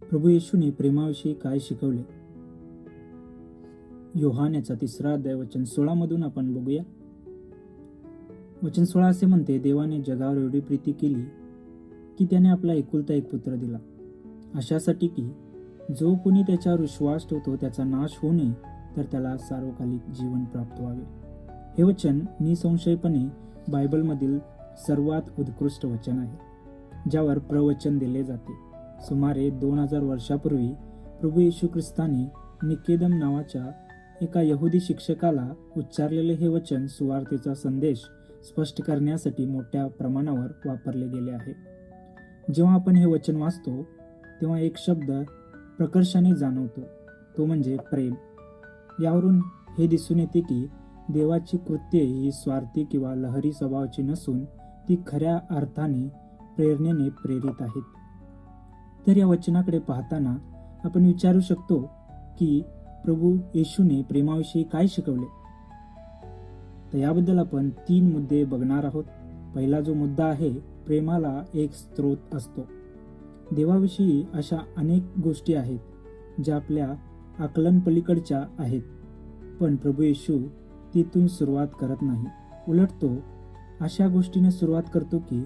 प्रभू येशूने प्रेमाविषयी काय शिकवले? योहान याचा 3 अध्याय वचन 16 मधून आपण बघूया. वचन 16 असे म्हणते, देवाने जगावर एवढी प्रीती केली की त्याने आपला एकुलता एक पुत्र दिला, अशासाठी की जो कोणी त्याच्यावर विश्वास ठेवतो त्याचा नाश होऊ नये, तर त्याला सार्वकालिक जीवन प्राप्त व्हावे. हे वचन निसंशयपणे बायबलमधील सर्वात उत्कृष्ट वचन आहे, ज्यावर प्रवचन दिले जाते. सुमारे 2000 वर्षापूर्वी प्रभू येशू ख्रिस्ताने निकेदम नावाच्या एका यहुदी शिक्षकाला उच्चारलेले हे वचन सुवार्तेचा संदेश स्पष्ट करण्यासाठी मोठ्या प्रमाणावर वापरले गेले आहे. जेव्हा आपण हे वचन वाचतो तेव्हा एक शब्द प्रकर्षाने जाणवतो, तो म्हणजे प्रेम. यावरून हे दिसून येते की देवाची कृत्ये ही स्वार्थी किंवा लहरी स्वभावाची नसून ती खऱ्या अर्थाने प्रेरणेने प्रेरित आहेत. तर या वचनाकडे पाहताना आपण विचारू शकतो की प्रभू येशूने प्रेमाविषयी काय शिकवले. तर याबद्दल आपण 3 मुद्दे बघणार आहोत. पहिला जो मुद्दा आहे, प्रेमाला एक स्रोत असतो. देवाविषयी अशा अनेक गोष्टी आहेत ज्या आपल्या आकलन पलीकडच्या आहेत, पण प्रभू येशू तिथून सुरुवात करत नाही. उलट तो अशा गोष्टीने सुरुवात करतो की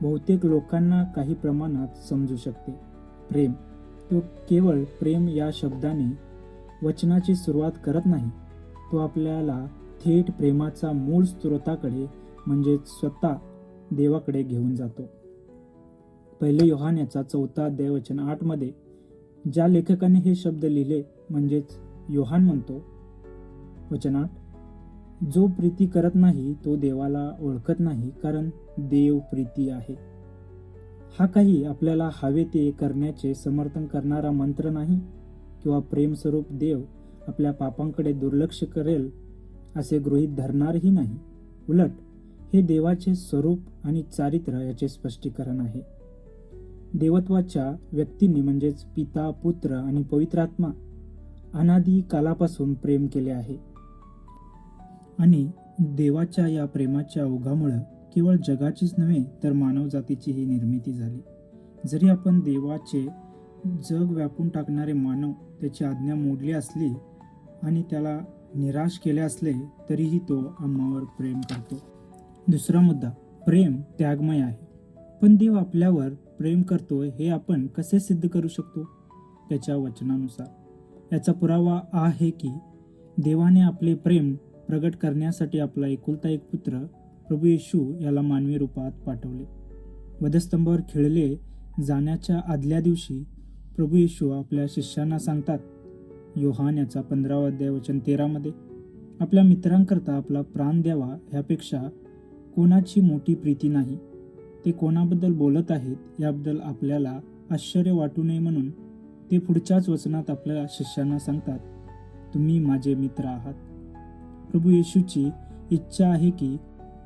बहुतेक लोकांना काही प्रमाणात समजू शकते. प्रेम, तो केवळ प्रेम या शब्दाने वचनाची सुरुवात करत नाही, तो आपल्याला थेट प्रेमाचा मूळ स्रोताकडे म्हणजेच स्वतः देवाकडे घेऊन जातो. 1 योहान याचा 4 अध्याय वचन 8 मध्ये ज्या लेखकाने हे शब्द लिहिले म्हणजेच योहान म्हणतो, वचन 8, जो प्रीती करत नाही तो देवाला ओळखत नाही, कारण देव प्रीती आहे. हा काही आपल्याला हवे ते करण्याचे समर्थन करणारा मंत्र नाही किंवा प्रेमस्वरूप देव आपल्या पापांकडे दुर्लक्ष करेल असे गृहीत धरणारही नाही. उलट हे देवाचे स्वरूप आणि चारित्र्य याचे स्पष्टीकरण आहे. देवत्वाच्या व्यक्तींनी म्हणजेच पिता, पुत्र आणि पवित्र आत्मा अनादी कालापासून प्रेम केले आहे. आणि देवाच्या या प्रेमाच्या ओघामुळे केवळ जगाचीच नव्हे तर मानवजातीचीही निर्मिती झाली. जरी आपण देवाचे जग व्यापून टाकणारे मानव त्याची आज्ञा मोडली असली आणि त्याला निराश केले असले, तरीही तो आम्हावर प्रेम करतो. दुसरा मुद्दा, प्रेम त्यागमय आहे. पण देव आपल्यावर प्रेम करतो हे आपण कसे सिद्ध करू शकतो? त्याच्या वचनानुसार. याचा पुरावा आहे की देवाने आपले प्रेम प्रगट करण्यासाठी आपला एकुलता एक पुत्र प्रभू येशू याला मानवी रूपात पाठवले. वधस्तंभावर खिळले जाण्याच्या आदल्या दिवशी प्रभू येशू आपल्या शिष्यांना सांगतात, योहान याचा 15 अध्याय वचन 13 मध्ये, आपल्या मित्रांकरता आपला प्राण द्यावा ह्यापेक्षा कोणाची मोठी प्रीती नाही. ते कोणाबद्दल बोलत आहेत याबद्दल आपल्याला आश्चर्य वाटू नये म्हणून ते पुढच्याच वचनात आपल्या शिष्यांना सांगतात, तुम्ही माझे मित्र आहात. प्रभू येशूची इच्छा आहे की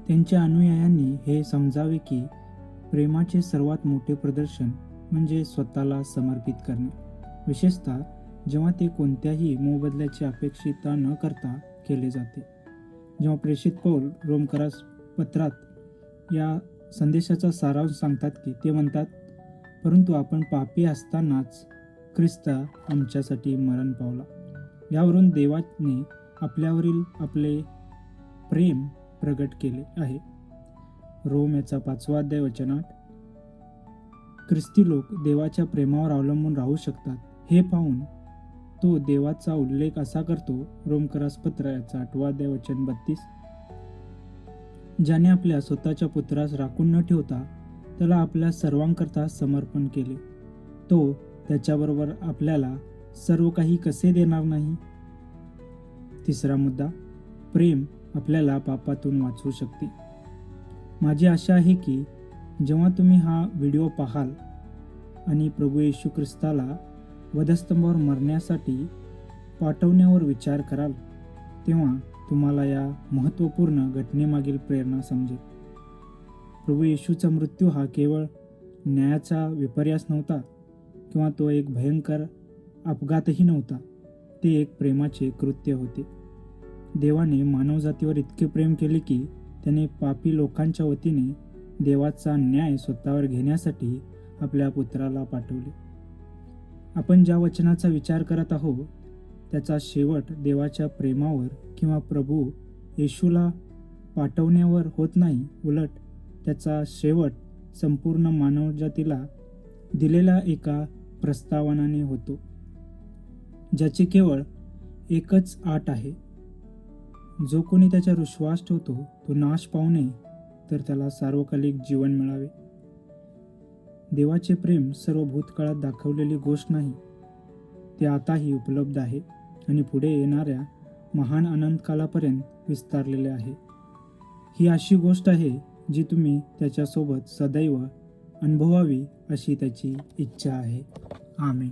त्यांच्या अनुयायांनी हे समजावे की प्रेमाचे सर्वात मोठे प्रदर्शन म्हणजे स्वतःला समर्पित करणे, विशेषतः जेव्हा ते कोणत्याही मोबदल्याची अपेक्षिता न करता केले जाते. जेव्हा प्रेषित पौल रोमकरास पत्रात या संदेशाचा सारांश सांगतात की ते म्हणतात, परंतु आपण पापी असतानाच ख्रिस्त आमच्यासाठी मरण पावला. यावरून देवाने आपल्यावरील आपले प्रेम प्रगट केले आहे. रोम याचा 5 अध्याय वचन 8, ख्रिस्ती लोक देवाच्या प्रेमावर अवलंबून राहू शकतात हे पाहून तो देवाचा उल्लेख असा करतो. रोमकरास पत्र याचा 8 अध्याय वचन 32, ज्याने आपल्या स्वतःच्या पुत्रास राखून न ठेवता त्याला आपल्या सर्वांकरता समर्पण केले, तो त्याच्याबरोबर आपल्याला सर्व काही कसे देणार नाही? तिसरा मुद्दा, प्रेम आपल्याला पापातून वाचवू शकते. माझी आशा आहे की जेव्हा तुम्ही हा व्हिडिओ पाहाल आणि प्रभू येशू ख्रिस्ताला वधस्तंभावर मरण्यासाठी पाठवण्यावर विचार कराल, तेव्हा तुम्हाला या महत्त्वपूर्ण घटनेमागील प्रेरणा समजेल. प्रभू येशूचा मृत्यू हा केवळ न्यायाचा विपर्यास नव्हता किंवा तो एक भयंकर अपघातही नव्हता. ते एक प्रेमाचे कृत्य होते. देवाने मानवजातीवर इतके प्रेम केले की त्याने पापी लोकांच्या वतीने देवाचा न्याय स्वतःवर घेण्यासाठी आपल्या पुत्राला पाठवले. आपण ज्या वचनाचा विचार करत आहोत त्याचा शेवट देवाच्या प्रेमावर किंवा प्रभू येशूला पाठवण्यावर होत नाही, उलट त्याचा शेवट संपूर्ण मानवजातीला दिलेल्या एका प्रस्तावनाने होतो, ज्याची केवळ एकच अट आहे. जो कोणी त्याच्यावर विश्वास ठेवतो तो नाश पावू नये, तर त्याला सार्वकालिक जीवन मिळावे. देवाचे प्रेम सर्व भूतकाळात दाखवलेली गोष्ट नाही, ते आताही उपलब्ध आहे आणि पुढे येणाऱ्या महान अनंतकालापर्यंत विस्तारलेले आहे. ही अशी गोष्ट आहे जी तुम्ही त्याच्यासोबत सदैव अनुभवावी अशी त्याची इच्छा आहे. आमेन.